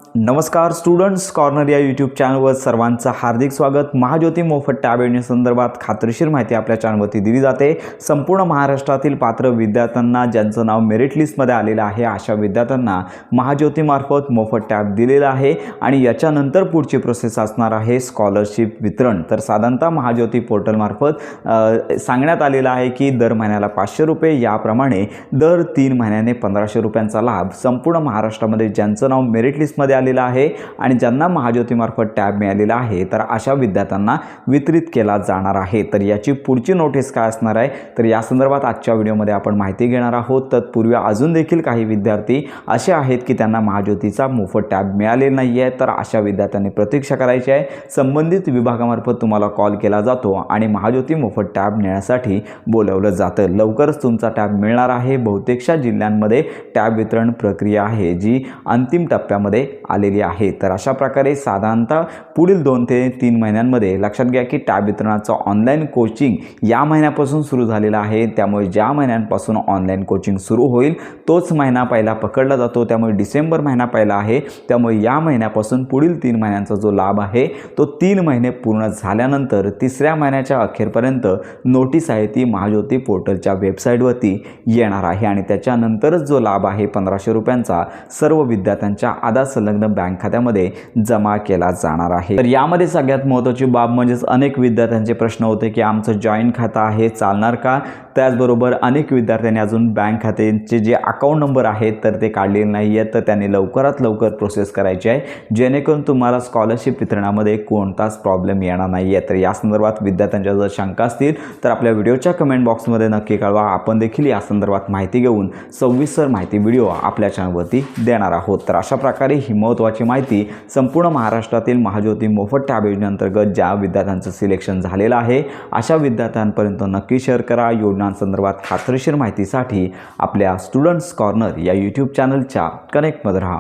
नमस्कार students corner या YouTube चॅनलवर सर्वांचं हार्दिक स्वागत। महाज्योती मोफत टॅब योजनेसंदर्भात खात्रीशीर माहिती आपल्या चॅनलवरती दिली जाते। संपूर्ण महाराष्ट्रातील पात्र विद्यार्थ्यांना ज्यांचं नाव मेरिट लिस्टमध्ये आलेलं आहे अशा विद्यार्थ्यांना महाज्योतीमार्फत मोफत टॅब दिलेला आहे आणि याच्यानंतर पुढची प्रोसेस असणार आहे स्कॉलरशिप वितरण। तर साधारणतः महाज्योती पोर्टलमार्फत सांगण्यात आलेलं आहे की दर महिन्याला 500 रुपये, याप्रमाणे दर 3 महिन्याने 1500 रुपयांचा लाभ संपूर्ण महाराष्ट्रामध्ये ज्यांचं नाव मेरिट लिस्टमध्ये आलेलं आहे आणि ज्यांना महाज्योतीमार्फत टॅब मिळालेला आहे तर अशा विद्यार्थ्यांना वितरित केला जाणार आहे। तर याची पुढची नोटीस काय असणार आहे तर या संदर्भात आजच्या व्हिडिओमध्ये आपण माहिती घेणार आहोत। तत्पूर्वी अजून देखील काही विद्यार्थी असे आहेत की त्यांना महाज्योतीचा मोफत टॅब मिळालेला नाही आहे, तर अशा विद्यार्थ्यांनी प्रतीक्षा करायची आहे। संबंधित विभागामार्फत तुम्हाला कॉल केला जातो आणि महाज्योती मोफत टॅब नेण्यासाठी बोलवलं जातं। लवकरच तुमचा टॅब मिळणार आहे। बहुतेकशा जिल्ह्यांमध्ये टॅब वितरण प्रक्रिया आहे जी अंतिम टप्प्यामध्ये आलेली आहे। तर अशा प्रकारे साधारणतः पुढील 2 ते 3 महिन्यांमध्ये लक्षात घ्या की टॅब वितरणाचं ऑनलाईन कोचिंग या महिन्यापासून सुरू झालेलं आहे। त्यामुळे ज्या महिन्यांपासून ऑनलाईन कोचिंग सुरू होईल तोच महिना पहिला पकडला जातो। त्यामुळे डिसेंबर महिना पहिला आहे। त्यामुळे या महिन्यापासून पुढील 3 महिन्यांचा जो लाभ आहे तो 3 महिने पूर्ण झाल्यानंतर 3ऱ्या महिन्याच्या अखेरपर्यंत नोटीस आहे ती महाज्योती पोर्टलच्या वेबसाईटवरती येणार आहे आणि त्याच्यानंतरच जो लाभ आहे 1500 रुपयांचा सर्व विद्यार्थ्यांच्या आधार संलग्न बँक खात्यामध्ये जमा केला जाणार आहे। तर यामध्ये सगळ्यात महत्त्वाची बाब म्हणजे अनेक विद्यार्थ्यांचे प्रश्न होते की आमचं जॉईंट खातं आहे चालणार का। त्याचबरोबर अनेक विद्यार्थ्यांनी अजून बँक खात्याचे जे अकाउंट नंबर आहेत तर ते काढलेले नाही आहेत, तर त्यांनी लवकरात लवकर प्रोसेस करायची आहे जेणेकरून तुम्हाला स्कॉलरशिप वितरणामध्ये कोणताच प्रॉब्लेम येणार नाही आहे। तर या संदर्भात विद्यार्थ्यांच्या जर शंका असतील तर आपल्या व्हिडिओच्या कमेंट बॉक्समध्ये नक्की कळवा। आपण देखील या संदर्भात माहिती घेऊन सविस्तर माहिती व्हिडिओ आपल्या चॅनलवरती देणार आहोत। तर अशा प्रकारे ही महत्त्वाची माहिती संपूर्ण महाराष्ट्रातील महाज्योती मोफत टॅब योजनेअंतर्गत ज्या विद्यार्थ्यांचं सिलेक्शन झालेलं आहे अशा विद्यार्थ्यांपर्यंत नक्की शेअर करा। योजनांसंदर्भात खात्रीशीर माहितीसाठी आपल्या स्टुडंट्स कॉर्नर या यूट्यूब चॅनलच्या कनेक्टमध्ये राहा।